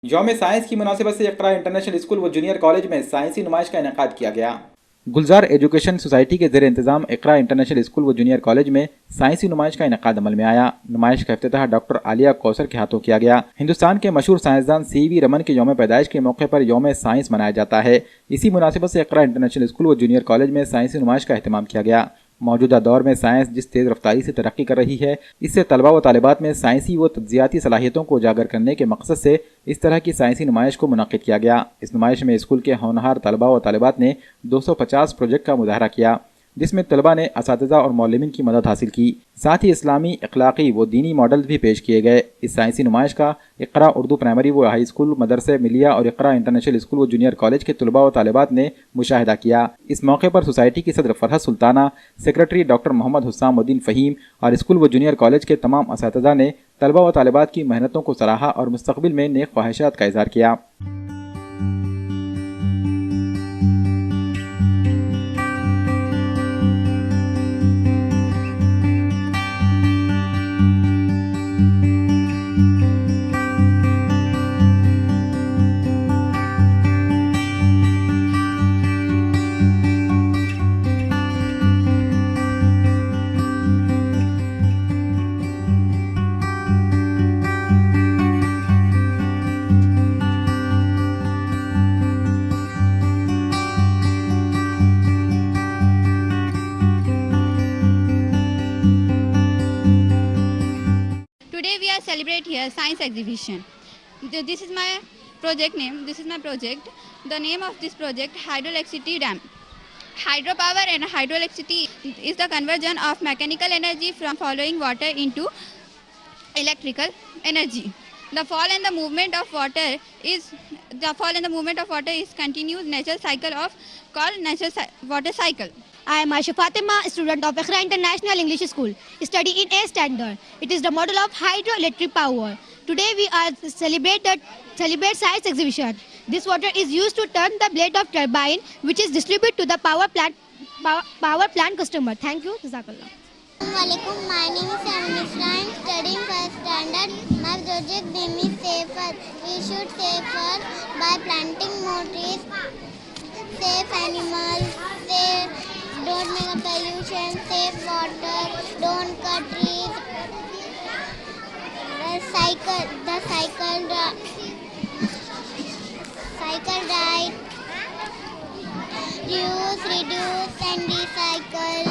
یوم سائنس کی مناسبت سے اقرا انٹرنیشنل اسکول و جونیئر کالج میں سائنسی نمائش کا انعقاد کیا گیا۔ گلزار ایجوکیشن سوسائٹی کے زیر انتظام اقرا انٹرنیشنل اسکول و جونیئر کالج میں سائنسی نمائش کا انعقاد عمل میں آیا۔ نمائش کا افتتاح ڈاکٹر عالیہ کوثر کے ہاتھوں کیا گیا۔ ہندوستان کے مشہور سائنسدان سی وی رمن کے یوم پیدائش کے موقع پر یوم سائنس منایا جاتا ہے۔ اسی مناسبت سے اقرا انٹرنیشنل اسکول و جونیئر کالج میں سائنسی نمائش کا اہتمام کیا گیا۔ موجودہ دور میں سائنس جس تیز رفتاری سے ترقی کر رہی ہے، اس سے طلباء و طالبات میں سائنسی و تجزیاتی صلاحیتوں کو اجاگر کرنے کے مقصد سے اس طرح کی سائنسی نمائش کو منعقد کیا گیا۔ اس نمائش میں اسکول کے ہونہار طلباء و طالبات نے 250 پروجیکٹ کا مظاہرہ کیا، جس میں طلباء نے اساتذہ اور معلمین کی مدد حاصل کی۔ ساتھ ہی اسلامی، اخلاقی و دینی ماڈل بھی پیش کیے گئے۔ اس سائنسی نمائش کا اقرا اردو پرائمری و ہائی اسکول، مدرسہ ملیہ اور اقرا انٹرنیشنل اسکول و جونیئر کالج کے طلباء و طالبات نے مشاہدہ کیا۔ اس موقع پر سوسائٹی کی صدر فرحت سلطانہ، سیکریٹری ڈاکٹر محمد حسام الدین فہیم اور اسکول و جونیئر کالج کے تمام اساتذہ نے طلباء و طالبات کی محنتوں کو سراہا اور مستقبل میں نیک خواہشات کا اظہار کیا۔ Today we are celebrate here science exhibition. This is my project name. This is my project. The name of this project hydroelectricity dam. Hydropower and hydroelectricity is the conversion of mechanical energy from flowing water into electrical energy. The fall and the movement of water is continuous natural cycle of called natural water cycle. I am Aisha Fatima, student of Iqra International English School, study in A standard. It is the model of hydroelectric power. Today we are celebrate science exhibition. This water is used to turn the blade of turbine, which is distributed to the power plant customer. Thank you. Jazakallah. Assalamualaikum. My name is Anisha. I am studying first standard. My project name is Save Earth. We should save Earth by planting more trees, save animals, don't make a pollution, save water, don't cut trees. The cycle ride. Use, reduce and recycle.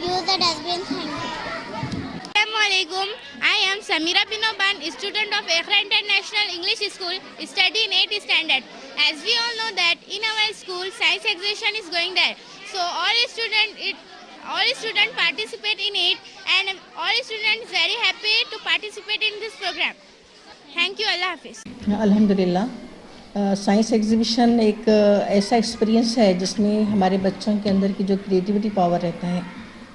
Use the dustbin. Assalamualaikum. I am Samira Binoban, student of Iqra International English School, study in 8th standard. As we all know that in our school science exhibition is going there, so all students participate in it, and all students very happy to participate in this program. Thank you. Allah Hafiz. الحمدللہ science exhibition ایک ایسا experience ہے جس میں ہمارے بچوں کے اندر کی جو کریٹیوٹی پاور رہتا ہے،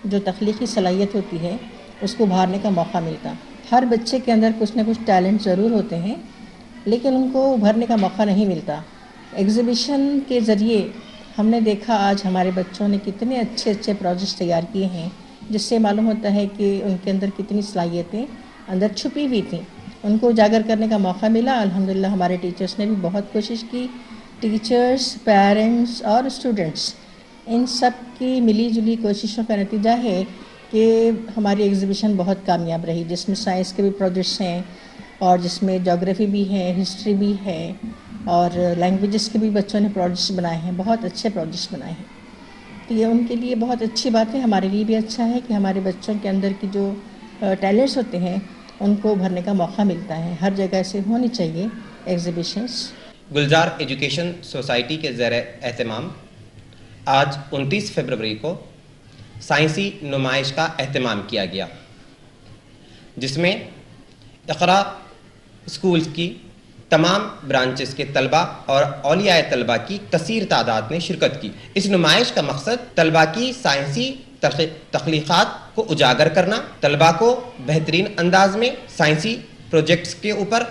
جو تخلیقی صلاحیت ہوتی ہے، اس کو ابھارنے کا موقع ملتا۔ ہر بچے کے اندر کچھ نہ کچھ ٹیلنٹ ضرور ہوتے ہیں، لیکن ان کو ابھرنے کا موقع نہیں ملتا۔ ایگزیبیشن کے ذریعے ہم نے دیکھا آج ہمارے بچوں نے کتنے اچھے پروجیکٹس تیار کیے ہیں، جس سے معلوم ہوتا ہے کہ ان کے اندر کتنی صلاحیتیں اندر چھپی ہوئی تھیں، ان کو اجاگر کرنے کا موقع ملا۔ الحمدللہ ہمارے ٹیچرس نے بھی بہت کوشش کی۔ ٹیچرس، پیرنٹس اور اسٹوڈنٹس، ان سب کی ملی جلی کوششوں کا نتیجہ ہے کہ ہماری ایگزیبیشن بہت کامیاب رہی، جس میں سائنس کے بھی پروجیکٹس ہیں اور جس میں جغرافی بھی ہے، ہسٹری بھی ہے، اور لینگویجز کے بھی بچوں نے پروجیکٹس بنائے ہیں، بہت اچھے پروجیکٹس بنائے ہیں۔ تو یہ ان کے لیے بہت اچھی بات ہے، ہمارے لیے بھی اچھا ہے کہ ہمارے بچوں کے اندر کی جو ٹیلنٹس ہوتے ہیں ان کو بھرنے کا موقع ملتا ہے۔ ہر جگہ سے ہونی چاہیے ایگزیبیشنس۔ گلزار ایجوکیشن سوسائٹی کے زیر اہتمام آج 29 فروری کو سائنسی نمائش کا اہتمام کیا گیا، جس میں اقرا اسکولز کی تمام برانچز کے طلباء اور اولیاء طلباء کی کثیر تعداد نے شرکت کی۔ اس نمائش کا مقصد طلباء کی سائنسی تخلیقات کو اجاگر کرنا، طلباء کو بہترین انداز میں سائنسی پروجیکٹس کے اوپر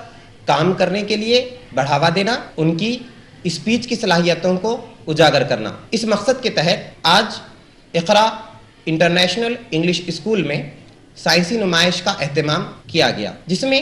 کام کرنے کے لیے بڑھاوا دینا، ان کی اسپیچ کی صلاحیتوں کو اجاگر کرنا۔ اس مقصد کے تحت آج اقرا انٹرنیشنل انگلش اسکول میں سائنسی نمائش کا اہتمام کیا گیا، جس میں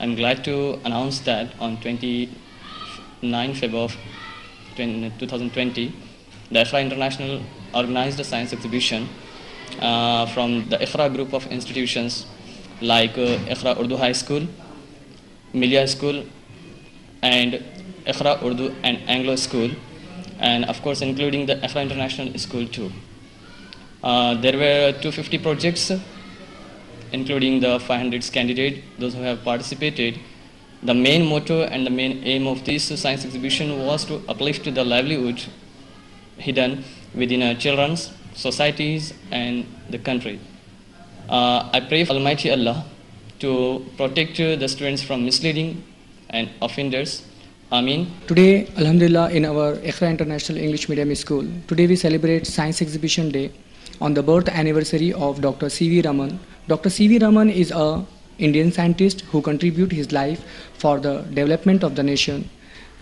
I'm glad to announce that on 29 February 2020, the ICHRA International organized a science exhibition from the ICHRA group of institutions like ICHRA Urdu High School, Milia School, and ICHRA Urdu and Anglo School, and of course including the ICHRA International School too. There were 250 projects, including the 500 candidates, those who have participated. The main motto and the main aim of this science exhibition was to uplift the livelihood hidden within children's, societies and the country. I pray for Almighty Allah to protect the students from misleading and offenders. Ameen. Today, Alhamdulillah, in our ICHRA International English Medium School, today we celebrate Science Exhibition Day on the birth anniversary of Dr. C.V. Raman. Dr. C.V. Raman is an Indian scientist who contributed his life for the development of the nation.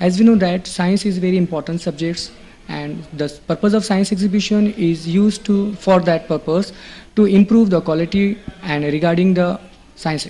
As we know that science is very important subjects, and the purpose of science exhibition is used for that purpose to improve the quality and regarding the science.